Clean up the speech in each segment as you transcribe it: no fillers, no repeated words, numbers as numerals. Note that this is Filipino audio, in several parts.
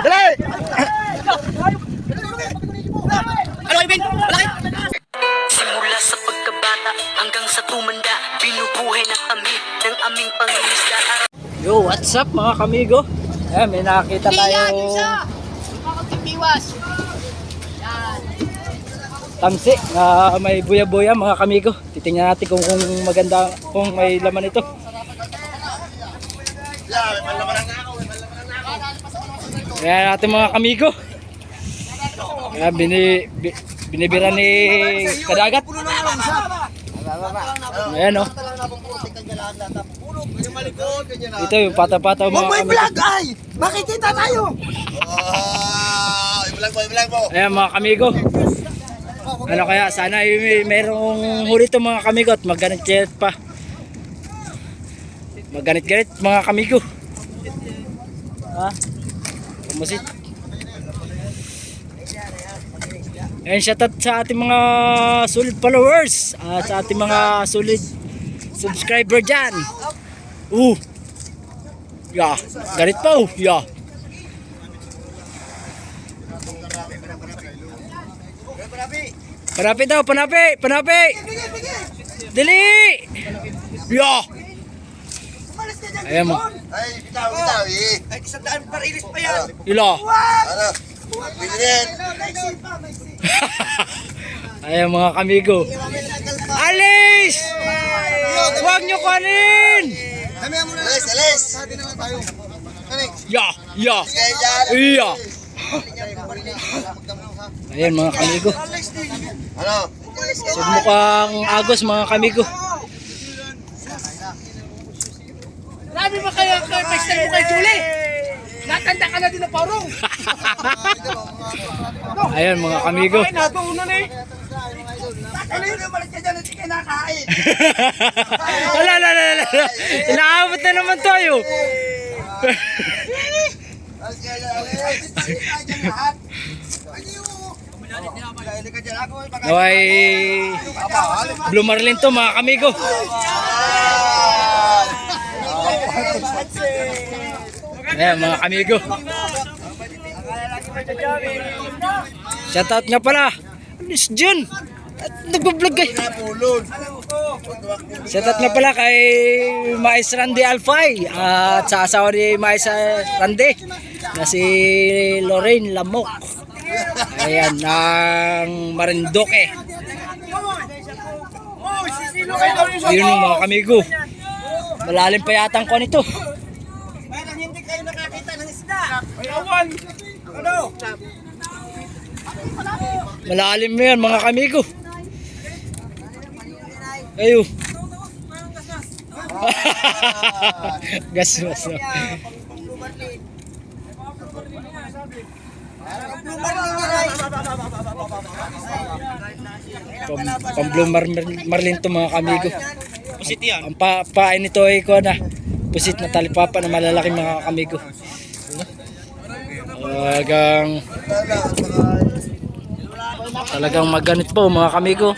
Dali! Ano Ibin? Malaki! Simula sa pagkabata hanggang sa tumanda, binubuhay na kami ng aming pangingisda. Yo, what's up mga kamigo? Ayan, may nakakita tayo tamsi na may buya-buya mga kamigo. Titingnan natin kung maganda, kung may laman ito. Ayan natin mga kamigo. Ayan, binibira ni Kadagat. Ayan o. Ito yung pata-pata mga kamigo. Ay! Makikita tayo! I-vlog mo! Ayan mga kamigo. Ano kaya, sana mayroong huli ito mga kamigo at magganit-ganit pa. Magganit-ganit mga kamigo. Ha? Kumusit. Ayan, shoutout sa ating mga solid followers at sa ating mga solid subscriber dyan. Yeah, ganit pa yeah. Panapi daw, panapi. Dili. Yeah. Ayan mo. Ay, bitaw eh. Ay, 100 parilis pa yan. Ilo. Ano? Bilhin. Ayan mga kamigo. Alis! Huwag nyo kanin! Alis! Yeah. Yeah. Ayan mga kamigo. Ano? So, mukhang agos mga kamigo. Grabe ba kaya pesta mo kay Julie? Natanda ka na din ng parong. Ayan mga kamigo. Ay, natuunan eh. Ano yun? Balik ka dyan, hindi kayo nakain. Wala. Inaabot na naman tayo. Naway Blue Marlin to mga kamigo. Ayan mga kamigo. Shoutout nga pala Miss Jun at nagbablog kay. Shoutout nga pala kay Mais Randy Alfay at sa asawa ni Mais Randy na si Lorraine Lamok. Ayan, ng Marinduque. Yun mga kamigo. Malalim pa yata ang kuha nito. Parang hindi kayo nakakita ng isda. Ayawan. Ano? Malalim mo yan mga kamigo. Ayo. Gas. Pang-Blue Marlin to mga kamigo. Pusit yan. Ang pain nito ay ko na pusit na talipapa na malalaki mga kamigo. Talagang maganit po mga kamigo.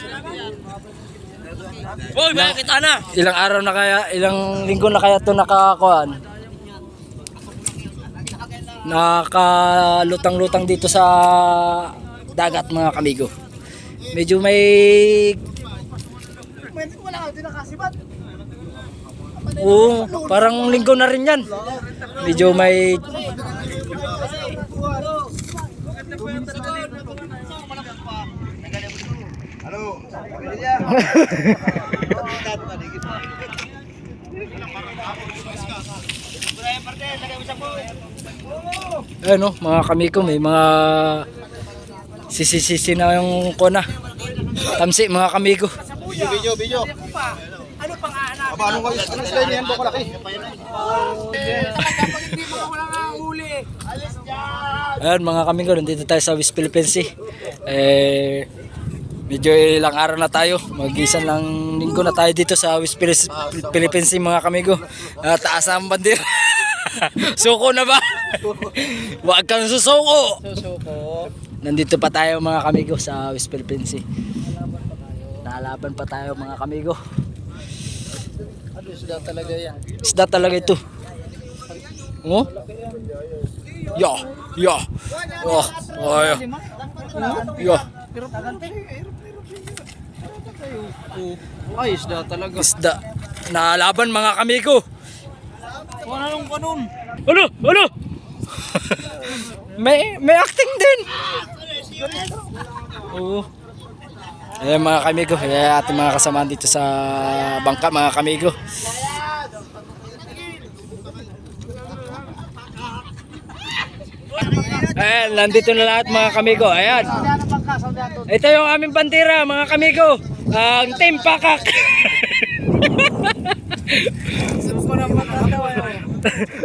Hoy, makikita na. Ilang araw na kaya, ilang linggo na kaya ito nakakuan. Nakalutang-lutang dito sa dagat mga kamigo. Medyo may parang linggo na rin yan. Medyo may ano mga kamigo, may mga sisi na yung kona tamsi mga kamigo. Video. Ano pang aanap? Aba, anong kayo niyan po kalaki? Kapag hindi mo wala nga huli. Alis dyan. Ayan mga kamigo, nandito tayo sa West Philippines Sea. Medyo ilang araw na tayo, mag-isang lang linggo na tayo dito sa West Philippines Sea mga kamigo. Taas ang bandera. Suko na ba? Huwag kang susuko. Nandito pa tayo mga kamigo sa West Philippines Sea. Nalaban pa tayo mga kamigo. Isda talaga ito. Oh? Yo, yo. Oh, oh, yo. Yo. Ay, isda talaga. Isda. Nalaban mga kamigo. Wala nung kanon. Ano? Ano? may acting din. Oo. Ayan mga kamigo, ayan ating mga kasamahan dito sa bangka mga kamigo. Ayan, nandito na lahat mga kamigo. Ayan. Ito yung aming bandera mga kamigo. Ang Team Pakak.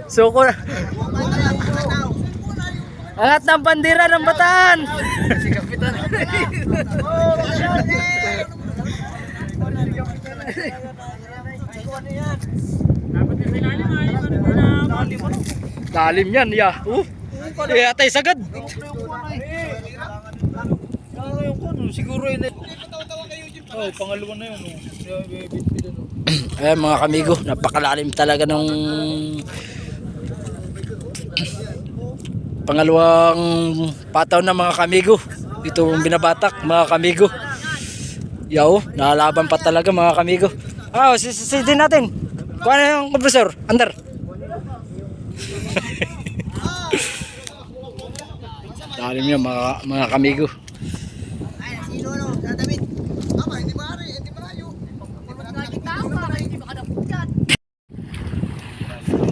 Suko na. Angat ng bandera ng Bataan. Si Kapitan. Lalim yan, ya. Atay sagad. Siguro yun. Oh, pangalawa na yun. Ayan mga kamigo, napakalalim talaga nung pangalawang pataw na mga kamigo. Ito yung binabatak mga kamigo. Yaw, nalaban pa talaga mga kamigo. Sisidin natin. Kuha na yung kompresor, under. Lalim yan mga kamigo.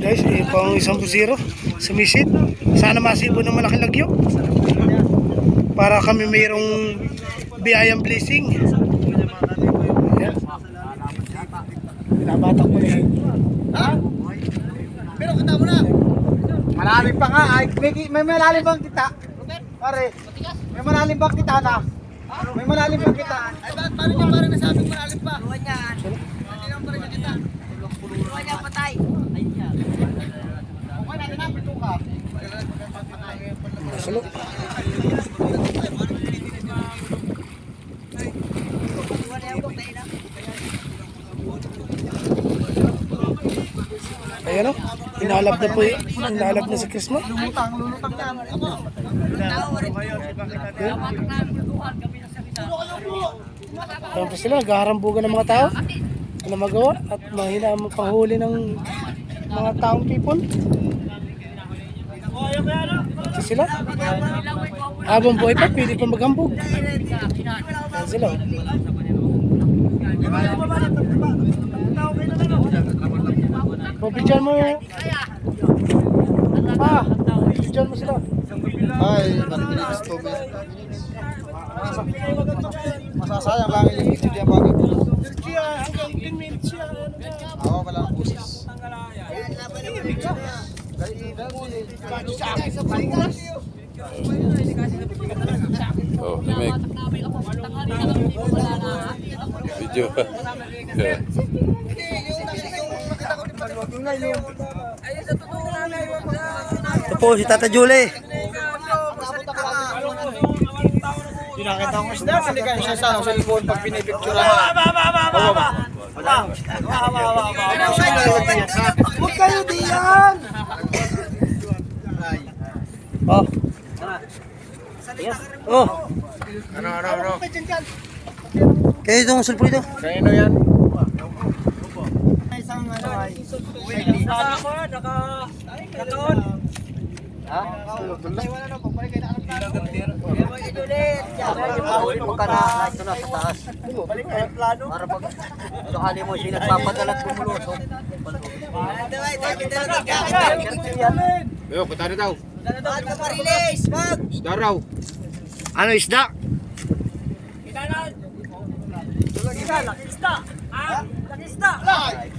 Guys, pang 1-0 sumisid. Sana masibo ng malaking lagyo para kami mayroong biyayang blessing. Ayan. Binabatak mo niya. Pero kita mo na. Malalim pa nga. Ay, may malalim bang kita? Pare, may malalim bang kita na? May malalim bang kita? Ay, paano niya pare nasabing malalim pa? Luwan yan. Hindi naman pare kita. Luwan yan, patay. Okay, natin na, pito ka. Masulok. Ayan o, inalab na po yun. Inalab na si Krisma. Lulutang yan. Ayan po sila, naghaharambugan ng mga tao na magawa at mahina ang panghuli ng mga taong people. Ito sila. Habang buhay pa, pwede pa maghambog. Ayan sila. Pabidyan mo. Pabidyan mo sila. Ay, nagbilis to. Masasayang lang yung video diyan bagay ko. Hanggang 10 minutes siya. Oo, wala ang pusis. Oh, Meg. Video. Ito po si Tata Julie. Nakita ko isda, hindi ka siya sa cellphone pag pinipicture. Huwag kayo diyan! Oh. Oh. Ano? Kaya itong sulpul ito? Kanino yan? Isang ano ay... Nakaon. Ha? Wala na, pagbalik kayo na alam na. Ulit mo ka na, ito na sa taas. Balik kayo plano. Para pag sakali mo siya nagpapadalat kumulusok. Yo, punta na daw. Mag! Isda raw. Ano isda?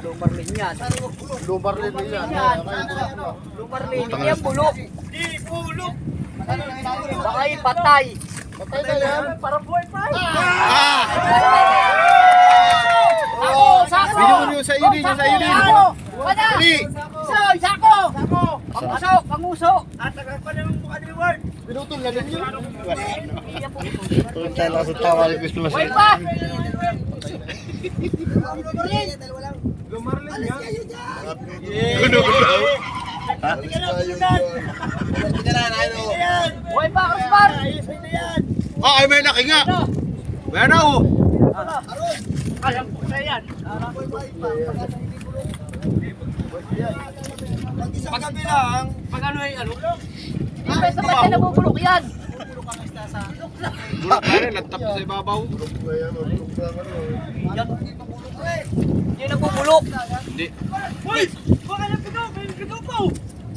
Lumarlin yan. Lumarlin yan. Lumarlin. Hindi yan bulok. Di pulok. Baka ipatay. Patay na yan. Para buhay pa. Sako! Video nyo sa idin, sa idin. Dali! Sako! Panguso! At nagkapan naman po kami word. Pinutol na ninyo. Tulad tayo lang sa tawa ni Christmas. Buhay pa! Ah, ay may laki nga. Yan na oh. Pag ano yung ano? Imbes na ba't nabubulok yan? Bulak pa rin, lantap sa ibabaw. Yung nabubulok. Hindi. Uy! Baka na pigaw! May pigaw po!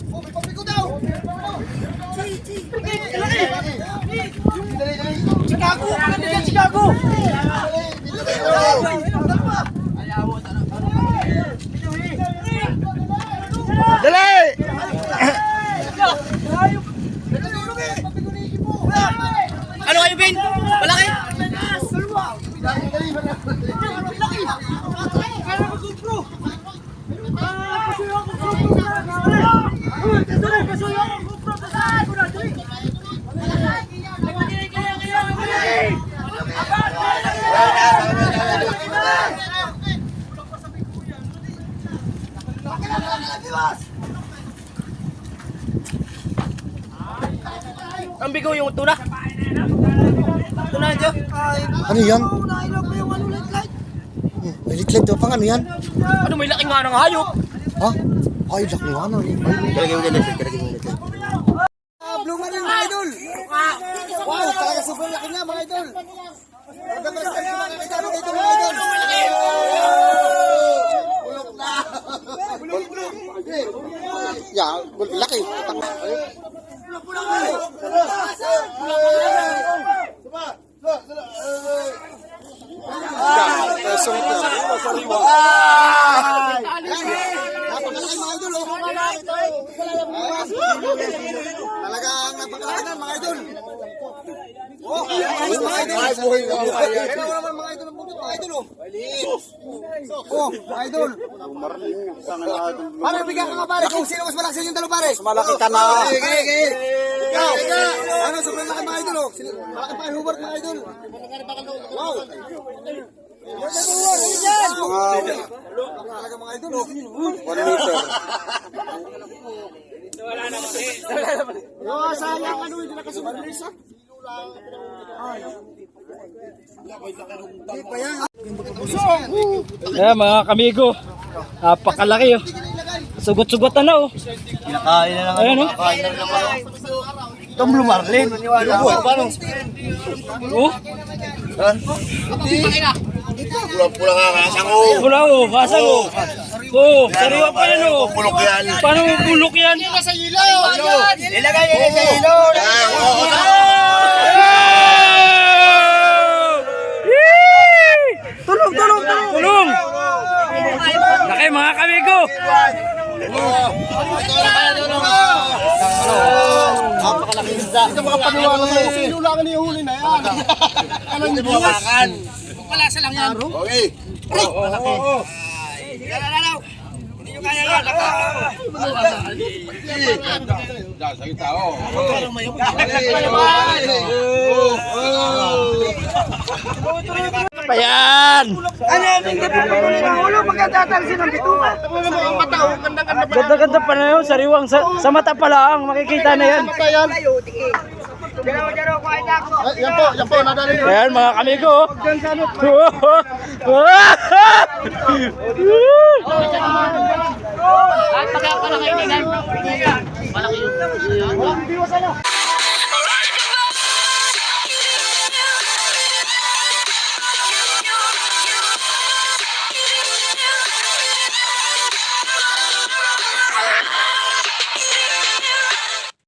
Oh, may papigo daw. Chicago! Ano yan, Chicago? Dali! Ano kayo, Ben? Malaki? Ang bigaw yung tuna. Tuna dyan. Ano yan? Light to pang ano yan? Ano may laking nga ng hayop? Ha? Ay, laki nga ano. Blue Marlin mga idol. Wow, talaga sobrang laki niya mga idol. The best time mga idol dito mga idol. Bulok na. Yeah, laki. Talagang napakalakan mga idol. Oh, mga idol. Pero naman mga idol ang buntot mga idol oh. Oh, mga idol. Pare, bigyan ka nga pare kung sino mas malaki sa inyong dalawa pare. Mas malaki ka na. Sige. Ikaw. Ano, sobrang laki mga idol oh. Malaki pa kay Hubert mga idol. Wow. Talaga mga idol oh. 1 meter. Yo, sayang ano, hindi nakasumat ng isa. Ayan mga kamigo. Napakalaki oh. Sugot-sugot na oh. Kinakain na lang. Ayan oh. Itong Blue Marlin. Paano? Oh. Pula-pula nga kasang oh. Wala oh. Basag oh. Oh. Sariwa pa yan oh. Bulok yan. Paano mo bulok yan? Ilagay niya sa ilaw. Tulong, tulong, tulong. Tulong. Laki mga kamigo. Napakalaki isda. Hindi ka makapaniwala sa'yo. Sino lang ang ihuli na yan? Anong buwakan? Palasa lang yan. Okay. Sa kita oh. Payan. Ganda-ganda pa na yun. Sariwang sa mata pa lang. Makikita na yan. Yan po, nadali nyo. Ayan mga kamigo. At pagkakakalaki nila. Malaki yun.